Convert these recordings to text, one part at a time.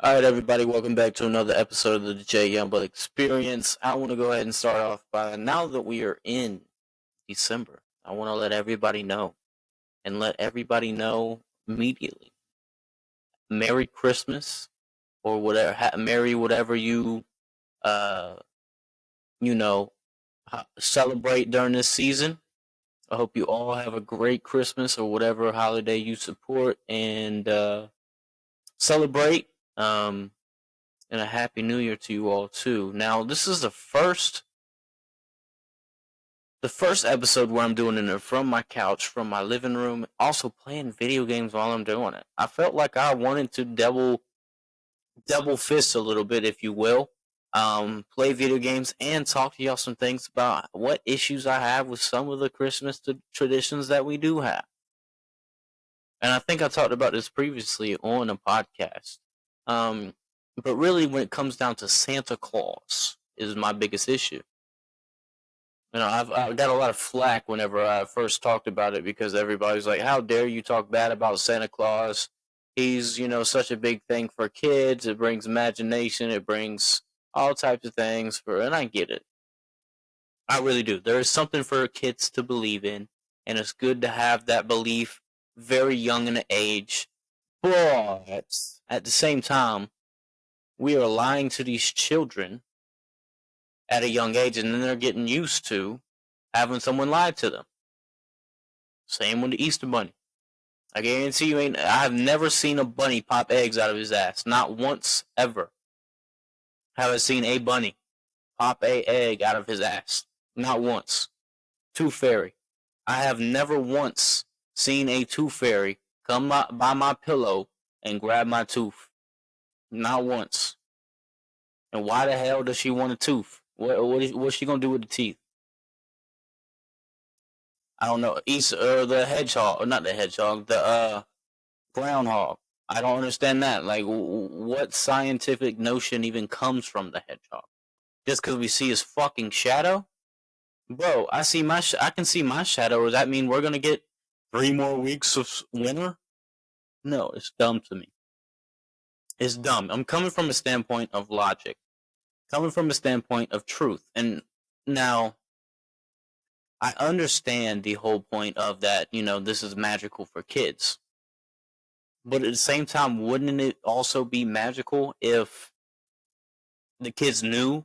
All right, everybody, welcome back to another episode of the J Youngblood Experience. I want to go ahead and start off by now that we are in December, I want to let everybody know and let everybody know immediately. Merry Christmas or whatever, Merry whatever uh, you know, celebrate during this season. I hope you all have a great Christmas or whatever holiday you support and celebrate. And a happy new year to you all too. Now, this is the first episode where I'm doing it from my couch, from my living room, also playing video games while I'm doing it. I felt like I wanted to double fist a little bit, if you will. Play video games and talk to y'all some things about what issues I have with some of the Christmas traditions that we do have. And I think I talked about this previously on a podcast. But really, when it comes down to Santa Claus, is my biggest issue. I got a lot of flack whenever I first talked about it because everybody's like, "How dare you talk bad about Santa Claus? He's such a big thing for kids. It brings imagination. It brings all types of things and I get it. I really do. There is something for kids to believe in, and it's good to have that belief very young in the age. But at the same time, we are lying to these children at a young age, and then they're getting used to having someone lie to them. Same with the Easter Bunny. I guarantee you I have never seen a bunny pop eggs out of his ass. Not once ever have I seen a bunny pop a egg out of his ass. Not once. Tooth fairy. I have never once seen a tooth fairy come by my pillow and grab my tooth. Not once. And why the hell does she want a tooth? What's she gonna do with the teeth? I don't know. The hedgehog, or not the hedgehog, the groundhog. I don't understand that. Like, what scientific notion even comes from the hedgehog? Just because we see his fucking shadow, bro. I can see my shadow. Does that mean we're gonna get 3 more weeks of winter? No, it's dumb to me. It's dumb. I'm coming from a standpoint of logic, coming from a standpoint of truth, and now I understand the whole point of that. This is magical for kids. But at the same time, wouldn't it also be magical if the kids knew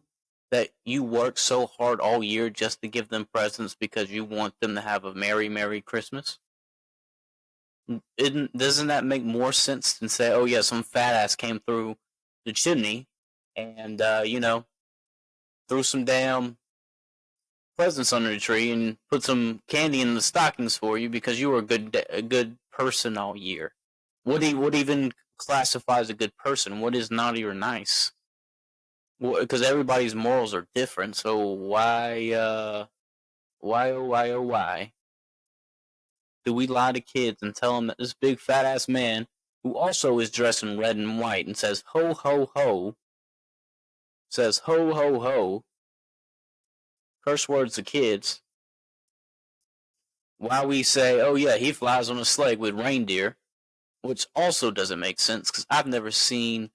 that you work so hard all year just to give them presents because you want them to have a merry, merry Christmas? Doesn't that make more sense than say, oh yeah, some fat ass came through the chimney and, threw some damn presents under the tree and put some candy in the stockings for you because you were a good person all year? What even classifies a good person? What is naughty or nice? Well, because everybody's morals are different. So why, why do we lie to kids and tell them that this big fat ass man, who also is dressed in red and white and says ho ho ho, curse words to kids? While we say, oh yeah, he flies on a sleigh with reindeer, which also doesn't make sense because I've never seen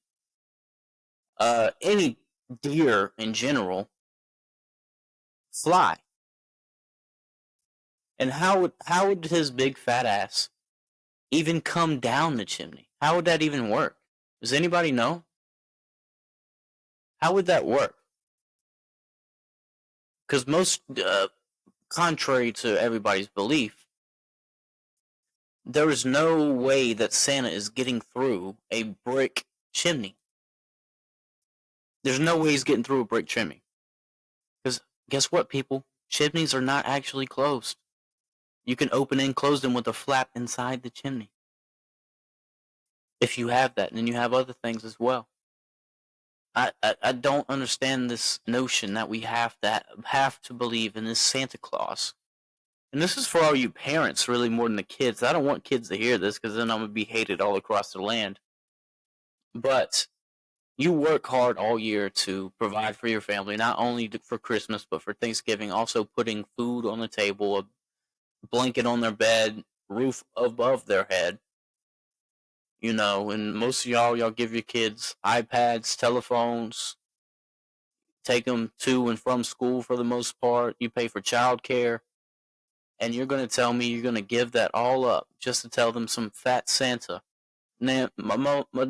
any deer in general fly. And how would his big fat ass even come down the chimney? How would that even work? Does anybody know? How would that work? Because contrary to everybody's belief, there is no way that Santa is getting through a brick chimney. There's no way he's getting through a brick chimney. Because guess what, people? Chimneys are not actually closed. You can open and close them with a flap inside the chimney. If you have that, and then you have other things as well. I don't understand this notion that we have to believe in this Santa Claus. And this is for all you parents, really, more than the kids. I don't want kids to hear this because then I'm going to be hated all across the land. But you work hard all year to provide for your family, not only for Christmas, but for Thanksgiving, also putting food on the table, a blanket on their bed, roof above their head. And most of y'all give your kids iPads, telephones, take them to and from school for the most part. You pay for childcare, and you're going to tell me you're going to give that all up just to tell them some fat Santa. My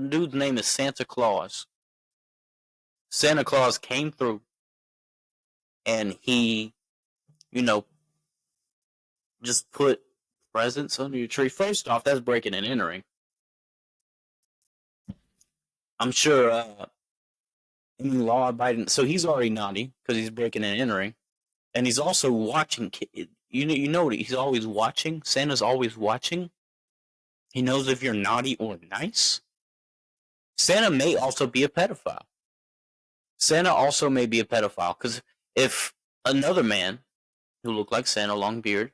dude's name is Santa Claus. Santa Claus came through, and he, you know, just put presents under your tree. First off, that's breaking and entering. I'm sure any law abiding. So he's already naughty because he's breaking and entering, and he's also watching. You know what? He's always watching. Santa's always watching. He knows if you're naughty or nice. Santa may also be a pedophile. Santa also may be a pedophile because if another man who looked like Santa, long beard,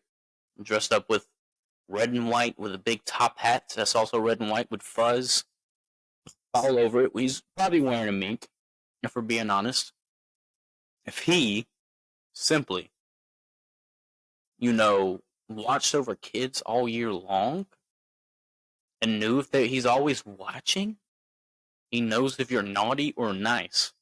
dressed up with red and white with a big top hat that's also red and white with fuzz all over it, he's probably wearing a mink, if we're being honest. If he simply, watched over kids all year long and knew if he's always watching, he knows if you're naughty or nice.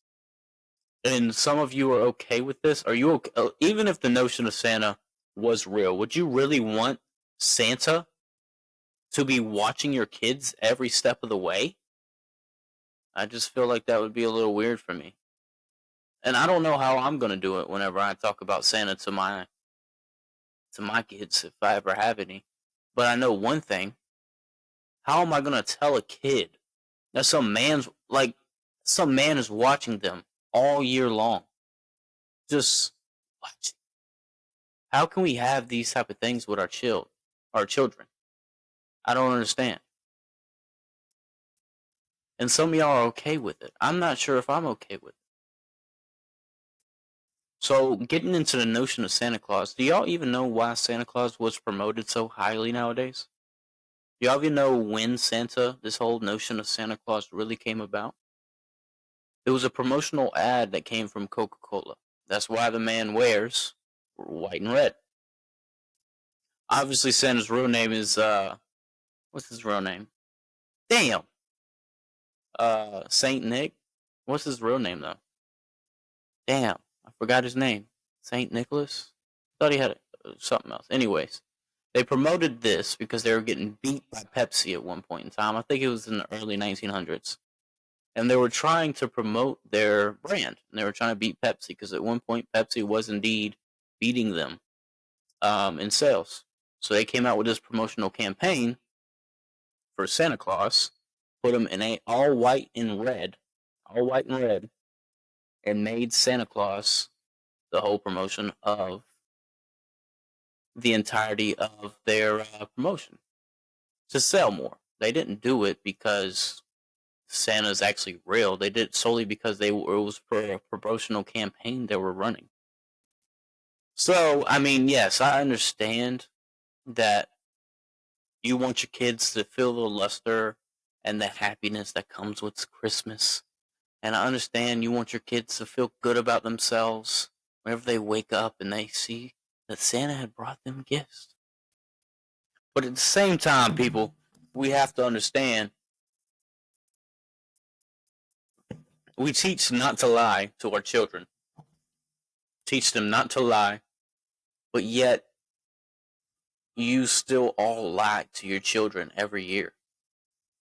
And some of you are okay with this. Are you okay? Even if the notion of Santa was real, would you really want Santa to be watching your kids every step of the way? I just feel like that would be a little weird for me. And I don't know how I'm going to do it whenever I talk about Santa to my kids, if I ever have any. But I know one thing. How am I going to tell a kid that some man is watching them all year long? Just watching. How can we have these type of things with our children? I don't understand. And some of y'all are okay with it. I'm not sure if I'm okay with it. So, getting into the notion of Santa Claus, do y'all even know why Santa Claus was promoted so highly nowadays? Do y'all even know when this whole notion of Santa Claus really came about? It was a promotional ad that came from Coca-Cola. That's why the man wears white and red. Obviously, Santa's real name is, what's his real name? Damn! Saint Nick? What's his real name, though? Damn, I forgot his name. Saint Nicholas? Thought he had something else. Anyways, they promoted this because they were getting beat by Pepsi at one point in time. I think it was in the early 1900s. And they were trying to promote their brand. And they were trying to beat Pepsi because at one point Pepsi was indeed beating them in sales. So they came out with this promotional campaign for Santa Claus, put him in all white and red, and made Santa Claus the whole promotion of the entirety of their promotion to sell more. They didn't do it because Santa's actually real. They did it solely because it was for a promotional campaign they were running. So, I mean, yes, I understand that you want your kids to feel the luster and the happiness that comes with Christmas. And I understand you want your kids to feel good about themselves whenever they wake up and they see that Santa had brought them gifts. But at the same time, people, we have to understand we teach not to lie to our children. Teach them not to lie, but yet you still all lie to your children every year.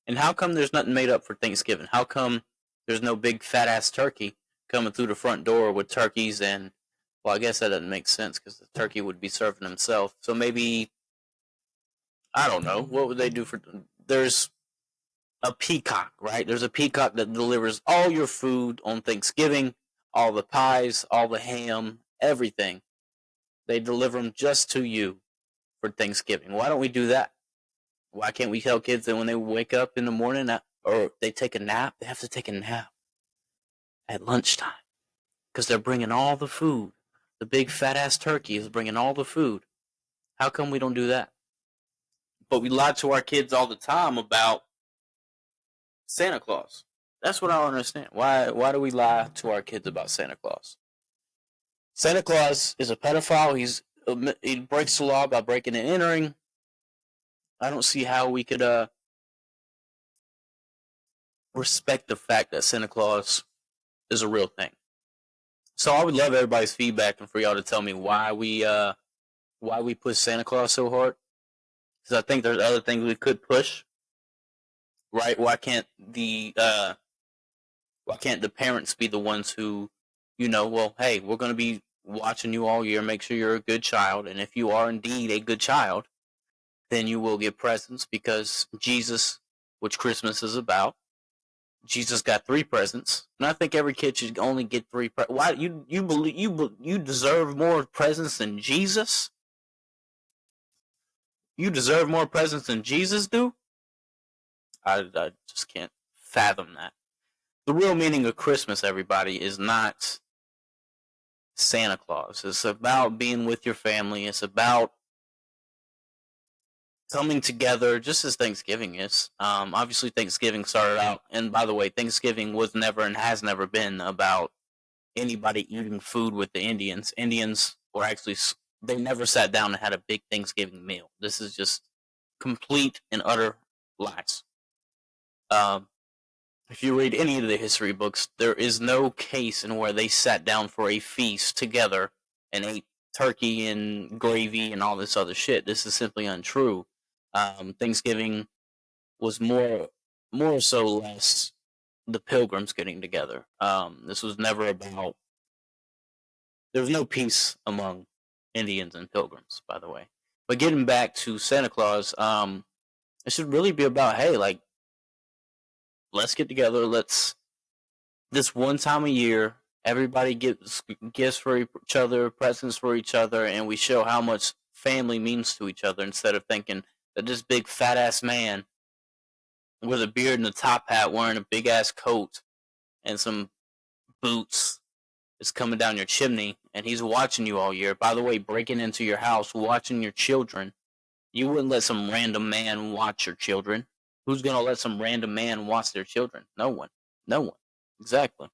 And how come there's nothing made up for Thanksgiving? How come there's no big fat ass turkey coming through the front door with turkeys and, well, I guess that doesn't make sense because the turkey would be serving himself. So maybe, I don't know, what would they do there's a peacock, right? There's a peacock that delivers all your food on Thanksgiving, all the pies, all the ham, everything. They deliver them just to you for Thanksgiving. Why don't we do that? Why can't we tell kids that when they wake up in the morning or they take a nap, they have to take a nap at lunchtime because they're bringing all the food. The big fat ass turkey is bringing all the food. How come we don't do that? But we lie to our kids all the time about Santa Claus. That's what I don't understand. Why do we lie to our kids about Santa Claus? Santa Claus is a pedophile. He breaks the law by breaking and entering. I don't see how we could respect the fact that Santa Claus is a real thing. So I would love everybody's feedback and for y'all to tell me why we push Santa Claus so hard. Because I think there's other things we could push, right? Why can't the parents be the ones who, well, hey, we're going to be watching you all year, make sure you're a good child, and if you are indeed a good child, then you will get presents because Jesus, which Christmas is about, Jesus got 3 presents, and I think every kid should only get 3. Why you believe you deserve more presents than Jesus? You deserve more presents than Jesus do? I just can't fathom that. The real meaning of Christmas, everybody, is not Santa Claus. It's about being with your family. It's about coming together, just as Thanksgiving is. Obviously, Thanksgiving started out, and by the way, Thanksgiving was never and has never been about anybody eating food with the Indians. Indians were actually, they never sat down and had a big Thanksgiving meal. This is just complete and utter lies. If you read any of the history books, there is no case in where they sat down for a feast together and ate turkey and gravy and all this other shit. This is simply untrue. Thanksgiving was more so less the pilgrims getting together. This was never about. There was no peace among Indians and pilgrims, by the way. But getting back to Santa Claus, it should really be about, hey, like, let's get together. Let's this one time a year, everybody gets gifts for each other, presents for each other, and we show how much family means to each other instead of thinking that this big fat ass man with a beard and a top hat wearing a big ass coat and some boots is coming down your chimney and he's watching you all year. By the way, breaking into your house, watching your children. You wouldn't let some random man watch your children. Who's going to let some random man watch their children? No one. No one. Exactly.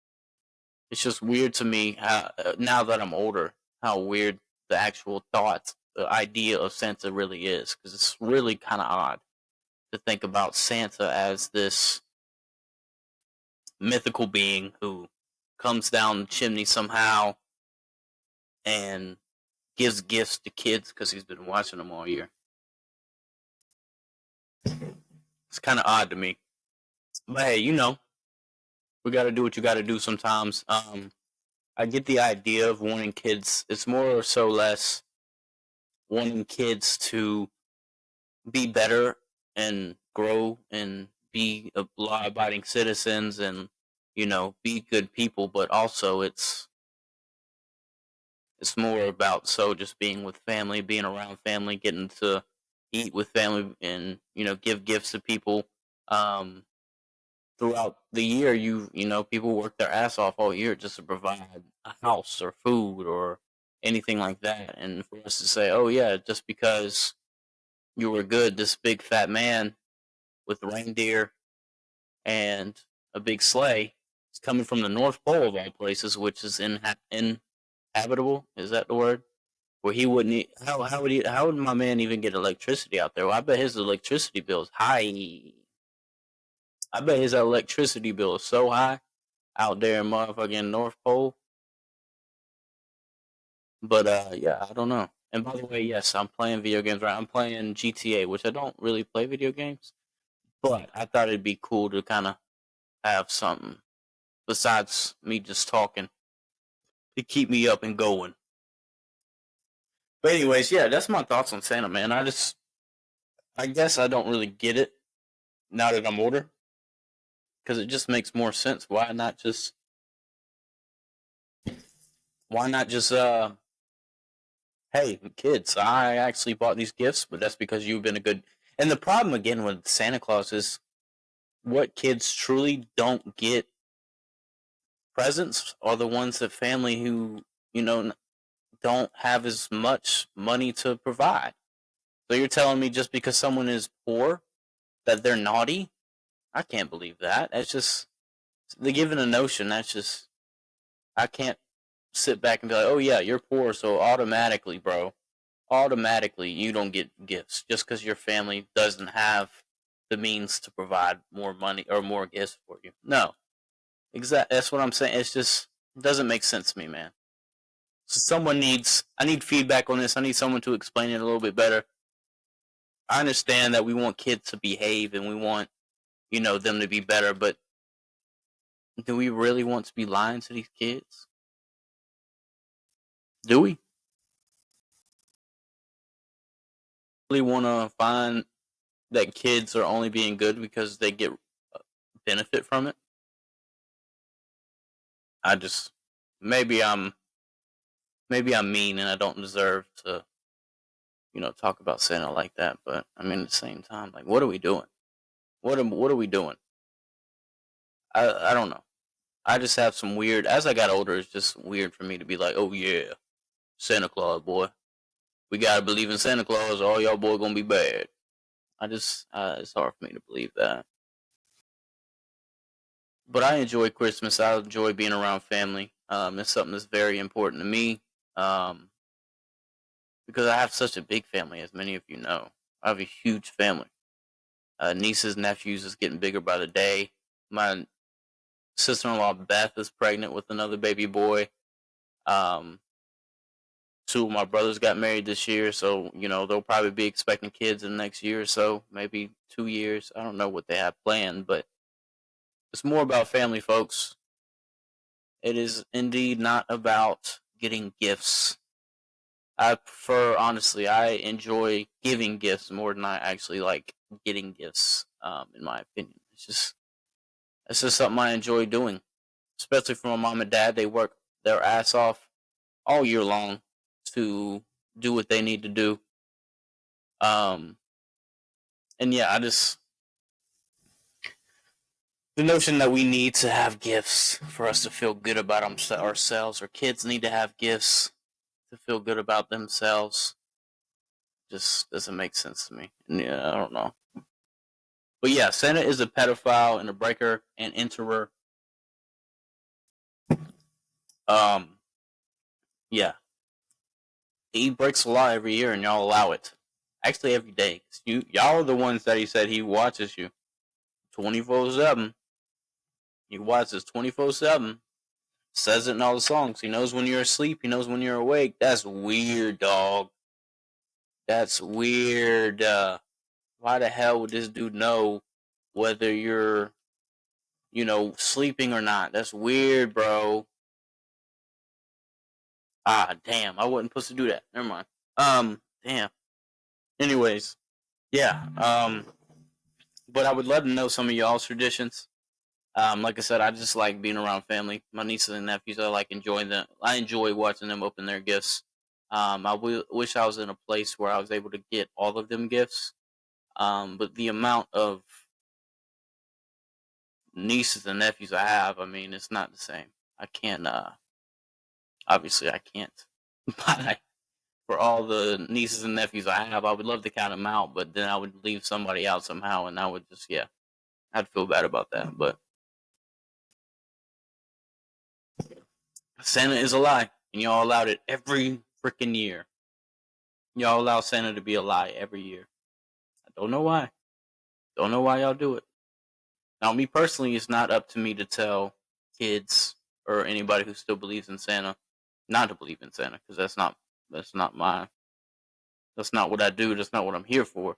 It's just weird to me how, now that I'm older, how weird the actual thought, the idea of Santa really is. Because it's really kind of odd to think about Santa as this mythical being who comes down the chimney somehow and gives gifts to kids because he's been watching them all year. It's kind of odd to me. But hey, we got to do what you got to do sometimes. I get the idea of wanting kids. It's more or so less wanting kids to be better and grow and be law-abiding citizens and be good people. But also, it's more about just being with family, being around family, getting to eat with family, and give gifts to people. Throughout the year, people work their ass off all year just to provide a house or food or anything like that. And for us to say, oh yeah, just because you were good, this big fat man with reindeer and a big sleigh is coming from the North Pole of all places, which is inhabitable. Is that the word? Where he wouldn't. How would my man even get electricity out there? Well, I bet his electricity bill is high. I bet his electricity bill is so high out there in motherfucking North Pole. But yeah, I don't know. And by the way, yes, I'm playing video games right. I'm playing GTA, which I don't really play video games, but I thought it'd be cool to kind of have something besides me just talking to keep me up and going. But anyways, yeah, that's my thoughts on Santa, man. I guess I don't really get it now that I'm older, because it just makes more sense. Why not just hey kids, I actually bought these gifts, but that's because you've been a good. And the problem again with Santa Claus is what kids truly don't get presents are the ones that family who don't have as much money to provide. So you're telling me just because someone is poor that they're naughty? I can't believe that. That's just they're given a notion. That's just I can't sit back and be like, oh yeah, you're poor, so automatically, bro, automatically you don't get gifts just because your family doesn't have the means to provide more money or more gifts for you. No, exactly. That's what I'm saying. It's just it doesn't make sense to me, man. So I need feedback on this. I need someone to explain it a little bit better. I understand that we want kids to behave and we want, them to be better, but do we really want to be lying to these kids? Do we really want to find that kids are only being good because they get benefit from it? I just maybe I'm maybe I'm mean and I don't deserve to, talk about Santa like that, but I mean at the same time, like what are we doing? What are we doing? I don't know. I just have some weird as I got older, it's just weird for me to be like, "Oh yeah, Santa Claus boy. We got to believe in Santa Claus or all y'all boy going to be bad." I just it's hard for me to believe that. But I enjoy Christmas. I enjoy being around family. It's something that's very important to me. Um, because I have such a big family, as many of you know. I have a huge family. Nieces, nephews is getting bigger by the day. My sister-in-law Beth is pregnant with another baby boy. Um, Two of my brothers got married this year, so they'll probably be expecting kids in the next year or so, maybe 2 years. I don't know what they have planned, but it's more about family, folks. It is indeed not about getting gifts. I prefer, honestly, I enjoy giving gifts more than I actually like getting gifts. In my opinion, it's just something I enjoy doing, especially for my mom and dad. They work their ass off all year long to do what they need to do. Um, and yeah, I just the notion that we need to have gifts for us to feel good about ourselves, or kids need to have gifts to feel good about themselves, just doesn't make sense to me. And yeah, I don't know. But yeah, Santa is a pedophile and a breaker and enterer. Um, yeah, he breaks the law every year, and y'all allow it. Actually, every day. Y'all are the ones that he said he watches you 24/7. He watches 24/7. Says it in all the songs. He knows when you're asleep. He knows when you're awake. That's weird, dog. That's weird. Why the hell would this dude know whether you're, sleeping or not? That's weird, bro. Ah, damn. I wasn't supposed to do that. Never mind. Damn. Anyways, yeah. But I would love to know some of y'all's traditions. Like I said, I just like being around family. My nieces and nephews, I like enjoying them. I enjoy watching them open their gifts. Wish I was in a place where I was able to get all of them gifts. But the amount of nieces and nephews I have, I mean, it's not the same. I can't. Obviously, I can't buy for all the nieces and nephews I have. I would love to count them out, but then I would leave somebody out somehow, and I would just, yeah, I'd feel bad about that. But Santa is a lie, and y'all allowed it every freaking year. Y'all allow Santa to be a lie every year. I don't know why. Don't know why y'all do it. Now, me personally, it's not up to me to tell kids or anybody who still believes in Santa not to believe in Santa, because that's not what I do. That's not what I'm here for.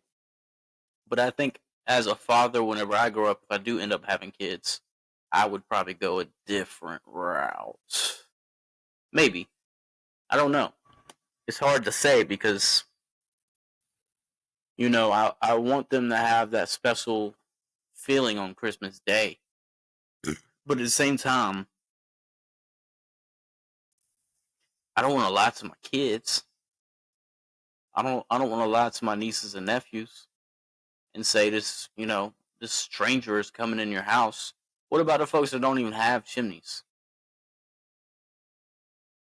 But I think as a father, whenever I grow up, if I do end up having kids, I would probably go a different route. Maybe. I don't know. It's hard to say because I want them to have that special feeling on Christmas Day. But at the same time, I don't want to lie to my kids. I don't want to lie to my nieces and nephews and say this stranger is coming in your house. What about the folks that don't even have chimneys?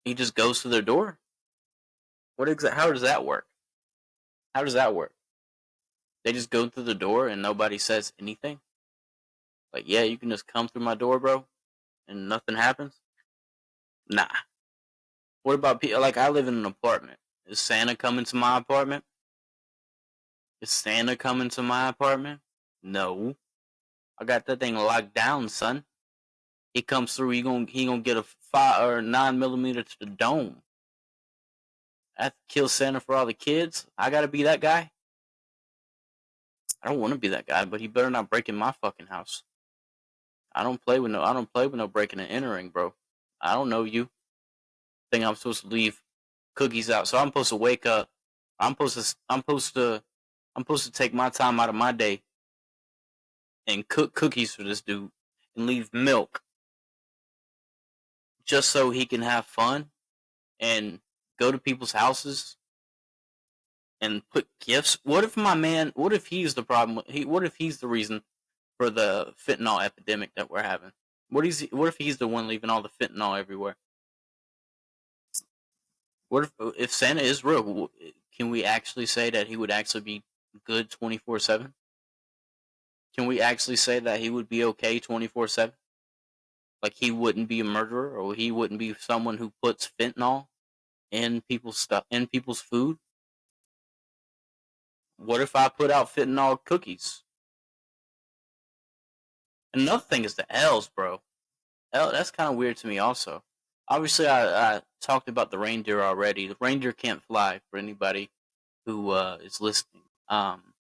He just goes to their door. How does that work? How does that work? They just go through the door and nobody says anything? Like, yeah, you can just come through my door, bro, and nothing happens? Nah. What about people? Like, I live in an apartment. Is Santa coming to my apartment? Is Santa coming to my apartment? No, I got that thing locked down, son. He comes through. He gonna get a 5 or 9 millimeter to the dome. I have to kill Santa for all the kids. I gotta be that guy. I don't want to be that guy, but he better not break in my fucking house. I don't play with no breaking and entering, bro. I don't know you. Think I'm supposed to leave cookies out. So I'm supposed to wake up. I'm supposed to take my time out of my day and cook cookies for this dude and leave milk just so he can have fun and go to people's houses and put gifts. What if he's the problem? What if he's the reason for the fentanyl epidemic that we're having? What if he's the one leaving all the fentanyl everywhere? What if Santa is real? Can we actually say that he would actually be good 24/7? Can we actually say that he would be okay 24/7? Like he wouldn't be a murderer, or he wouldn't be someone who puts fentanyl in people's food? What if I put out fentanyl cookies? Another thing is the L's, bro. That's kind of weird to me. Also, obviously, I talked about the reindeer already. The reindeer can't fly for anybody who is listening. And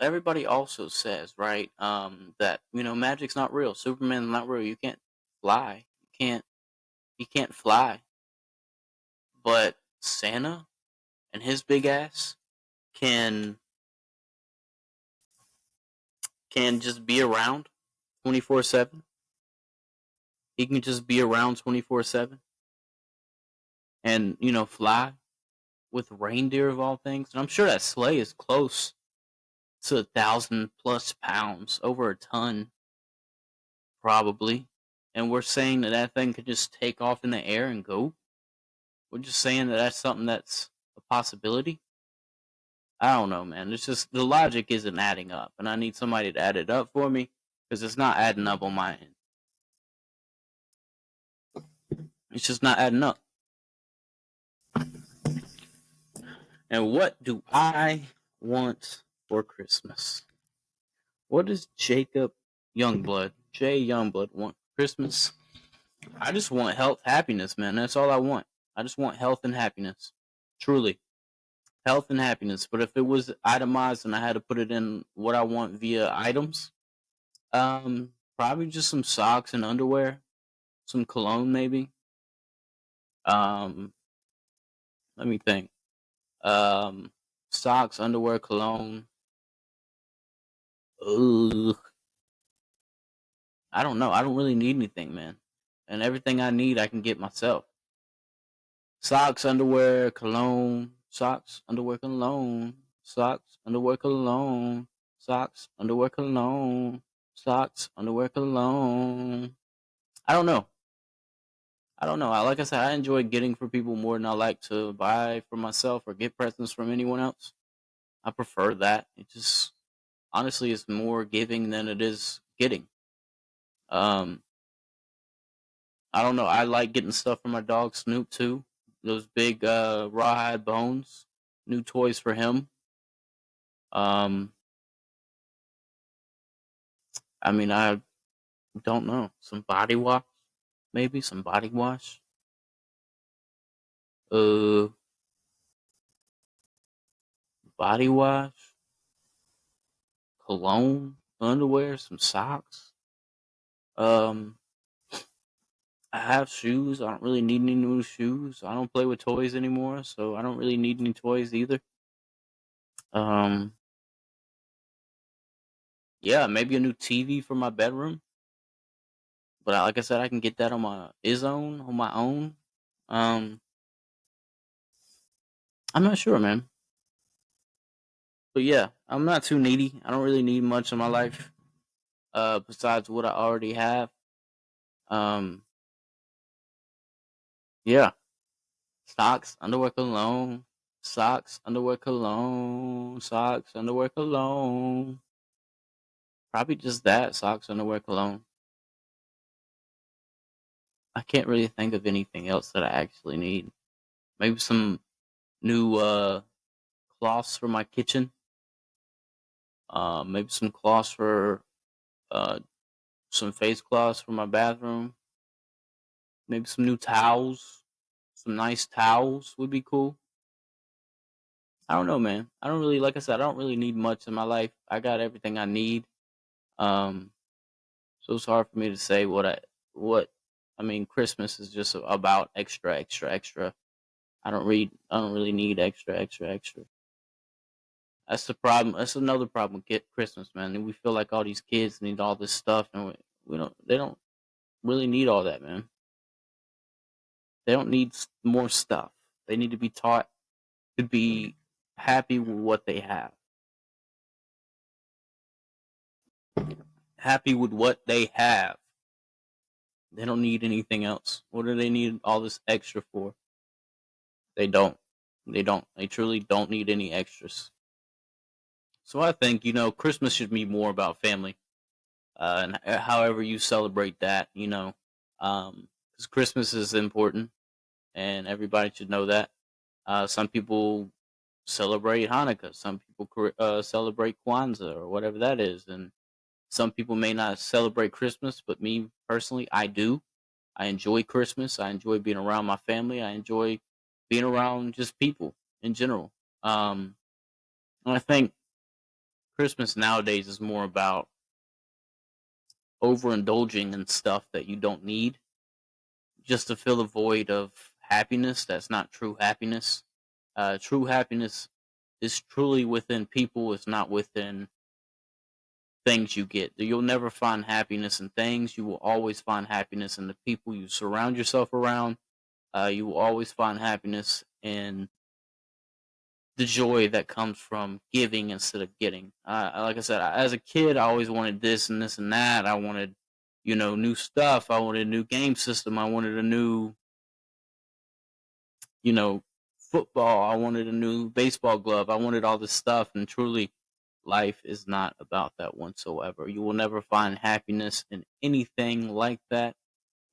everybody also says, right, that magic's not real. Superman's not real. You can't fly. You can't fly. But Santa and his big ass can just be around 24/7. He can just be around 24/7 and fly with reindeer of all things. And I'm sure that sleigh is close to 1,000+ pounds, over a ton, probably. And we're saying that thing could just take off in the air and go. We're just saying that that's something that's a possibility. I don't know, man. It's just the logic isn't adding up, and I need somebody to add it up for me because it's not adding up on my end. It's just not adding up. And what do I want for Christmas? What does Jay Youngblood want for Christmas? I just want health, happiness, man. That's all I want. I just want health and happiness. Truly. Health and happiness. But if it was itemized and I had to put it in what I want via items, probably just some socks and underwear, some cologne maybe. Let me think. Socks, underwear, cologne. Ugh. I don't know. I don't really need anything, man. And everything I need, I can get myself. Socks, underwear, cologne. Socks, underwear, cologne. Socks, underwear, cologne. Socks, underwear, cologne. Socks, underwear, cologne. I don't know. Like I said, I enjoy getting for people more than I like to buy for myself or get presents from anyone else. I prefer that. It just honestly is more giving than it is getting. Um, I don't know. I like getting stuff for my dog Snoop too. Those big rawhide bones. New toys for him. Um, I mean, I don't know. Some body wash, maybe some body wash. Uh, Body wash, cologne, underwear, some socks. Um, I have shoes. I don't really need any new shoes. I don't play with toys anymore, so I don't really need any toys either. Um, yeah, maybe a new TV for my bedroom. But like I said, I can get that on my own. Um, I'm not sure, man. But yeah, I'm not too needy. I don't really need much in my life, besides what I already have. Um, yeah, socks, underwear, cologne. Socks, underwear, cologne. Socks, underwear, cologne. Probably just that. Socks, underwear, cologne. I can't really think of anything else that I actually need. Maybe some new cloths for my kitchen. Maybe some cloths for uh some face cloths for my bathroom. Maybe some new towels. Some nice towels would be cool. I don't know, man. I don't really, like I said, I don't really need much in my life. I got everything I need. Um, so it's hard for me to say what. I mean, Christmas is just about extra, extra, extra. I don't really need extra, extra, extra. That's the problem. That's another problem with Christmas, man. We feel like all these kids need all this stuff, and we don't. They don't really need all that, man. They don't need more stuff. They need to be taught to be happy with what they have. Happy with what they have. They don't need anything else. What do they need all this extra for? They don't. They don't. They truly don't need any extras. So I think, Christmas should be more about family, and however you celebrate that, because Christmas is important, and everybody should know that. Some people celebrate Hanukkah. Some people celebrate Kwanzaa or whatever that is, and some people may not celebrate Christmas, but me personally, I do. I enjoy Christmas. I enjoy being around my family. I enjoy being around just people in general. Um, and I think Christmas nowadays is more about overindulging in stuff that you don't need just to fill a void of happiness that's not true happiness. True happiness is truly within people, it's not within things you get. You'll never find happiness in things. You will always find happiness in the people you surround yourself around. You will always find happiness in the joy that comes from giving instead of getting. Like I said, as a kid, I always wanted this and this and that. I wanted, new stuff. I wanted a new game system. I wanted a new, you know, football. I wanted a new baseball glove. I wanted all this stuff. And truly, life is not about that whatsoever. You will never find happiness in anything like that.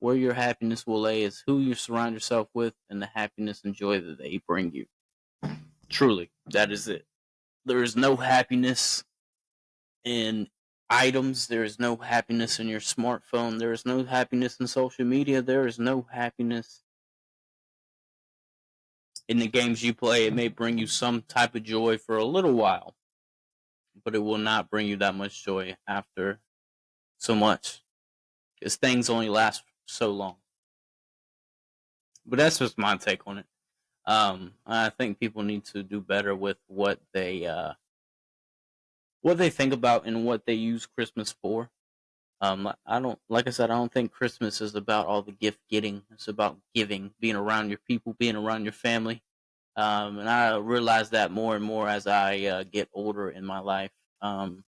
Where your happiness will lay is who you surround yourself with and the happiness and joy that they bring you. Truly, that is it. There is no happiness in items. There is no happiness in your smartphone. There is no happiness in social media. There is no happiness in the games you play. It may bring you some type of joy for a little while, but it will not bring you that much joy after so much. Because things only last so long. But that's just my take on it. I think people need to do better with what they think about and what they use Christmas for. I don't, like I said, I don't think Christmas is about all the gift getting. It's about giving, being around your people, being around your family. And I realize that more and more as I get older in my life. Because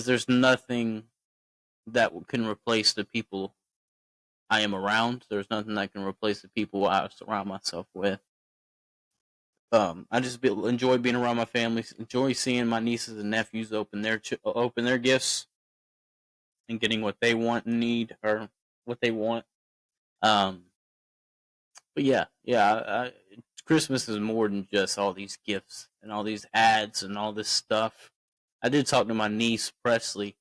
there's nothing that can replace the people I am around. There's nothing that can replace the people I surround myself with. I just enjoy being around my family. Enjoy seeing my nieces and nephews open their gifts and getting what they want and need or what they want. Um, but Christmas is more than just all these gifts and all these ads and all this stuff. I did talk to my niece Presley.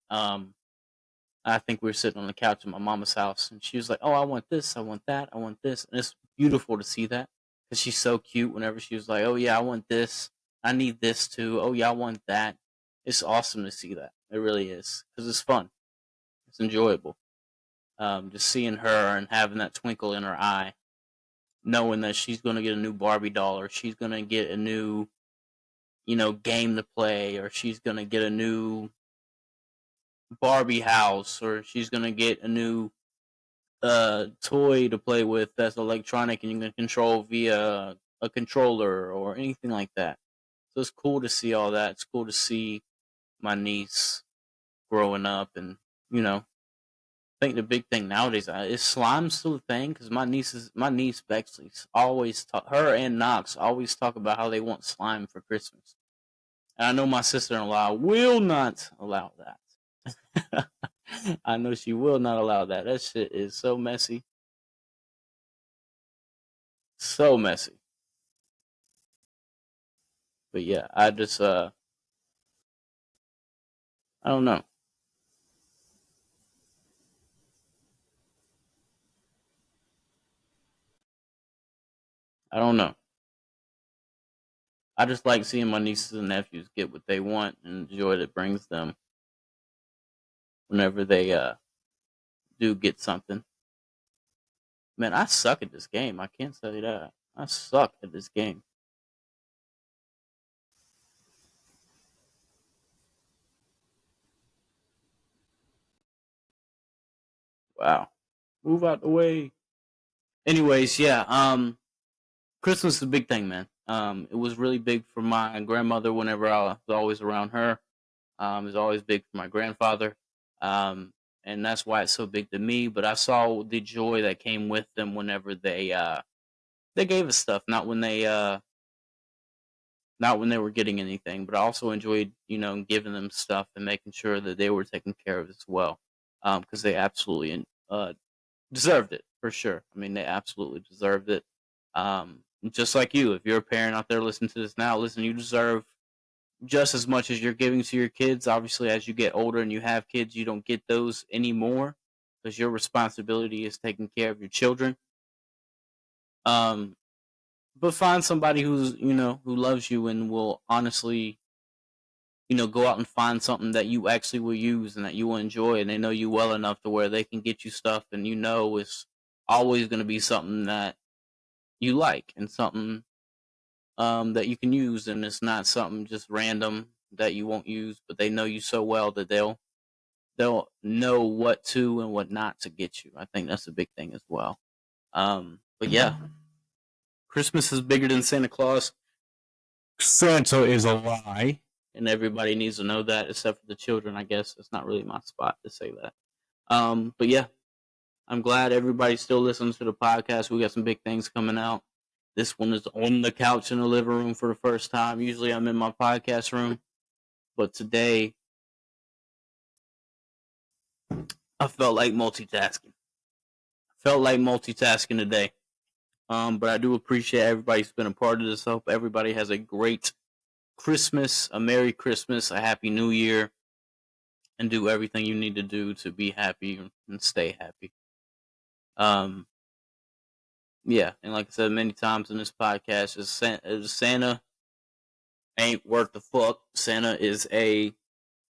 I think we were sitting on the couch at my mama's house, and she was like, "Oh, I want this, I want that, I want this," and it's beautiful to see that because she's so cute. Whenever she was like, "Oh yeah, I want this, I need this too. Oh yeah, I want that." It's awesome to see that. It really is because it's fun. It's enjoyable. Just seeing her and having that twinkle in her eye, knowing that she's going to get a new Barbie doll or she's going to get a new, game to play or she's going to get a new Barbie house or she's going to get a new toy to play with that's electronic and you can control via a controller or anything like that. So it's cool to see all that. It's cool to see my niece growing up and, you know, I think the big thing nowadays is slime still a thing because my niece Bexley's always talk her and Knox always talk about how they want slime for Christmas. And I know my sister-in-law will not allow that. I know she will not allow that. That shit is so messy, so messy. But yeah, I just I don't know. I don't know. I just like seeing my nieces and nephews get what they want and the joy that brings them whenever they do get something. Man, I suck at this game. I can't tell you that. I suck at this game. Wow. Move out the way. Anyways, yeah. Christmas is a big thing, man. It was really big for my grandmother whenever I was always around her. It was always big for my grandfather. Um, and that's why it's so big to me. But I saw the joy that came with them whenever they gave us stuff, not when they were getting anything, but I also enjoyed, giving them stuff and making sure that they were taken care of as well, because they absolutely deserved it for sure. I mean, they absolutely deserved it. Just like you, if you're a parent out there listening to this now, listen, you deserve just as much as you're giving to your kids. Obviously, as you get older and you have kids, you don't get those anymore because your responsibility is taking care of your children. Um, but find somebody who loves you and will honestly, go out and find something that you actually will use and that you will enjoy, and they know you well enough to where they can get you stuff, and it's always going to be something that you like and something that you can use, and it's not something just random that you won't use, but they know you so well that they'll know what to and what not to get you. I think that's a big thing as well. But yeah, Christmas is bigger than Santa Claus. Santa is a lie, and everybody needs to know that, except for the children. I guess it's not really my spot to say that. But yeah, I'm glad everybody still listens to the podcast. We got some big things coming out. This one is on the couch in the living room for the first time. Usually I'm in my podcast room, but today I felt like multitasking. Felt like multitasking today. But I do appreciate everybody's been a part of this. I hope everybody has a great Christmas, a Merry Christmas, a Happy New Year, and do everything you need to do to be happy and stay happy. Um, yeah, and like I said many times in this podcast, Santa ain't worth the fuck. Santa is a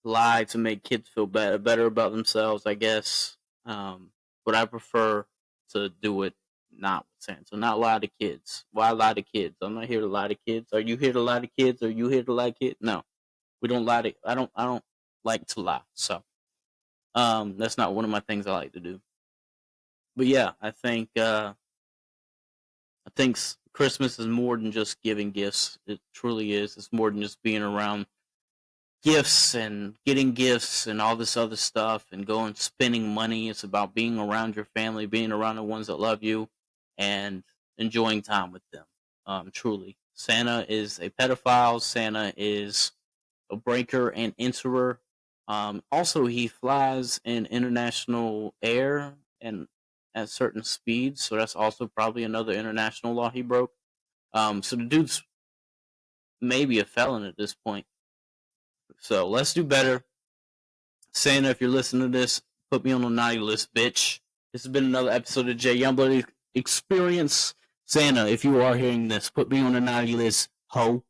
lie to make kids feel better about themselves, I guess. But I prefer to do it not with Santa. So not lie to kids. Why lie to kids? I'm not here to lie to kids. Are you here to lie to kids? Are you here to lie to kids? No, we don't lie to. I don't like to lie. So that's not one of my things I like to do. But yeah, I think Christmas is more than just giving gifts. It truly is. It's more than just being around gifts and getting gifts and all this other stuff and going spending money. It's about being around your family, being around the ones that love you, and enjoying time with them. Truly, Santa is a pedophile. Santa is a breaker and enterer. Also, he flies in international air and at certain speeds, so that's also probably another international law he broke. So the dude's maybe a felon at this point. So let's do better. Santa, if you're listening to this, put me on the naughty list, bitch. This has been another episode of Jay Youngblood Experience. Santa, if you are hearing this, put me on the naughty list, ho.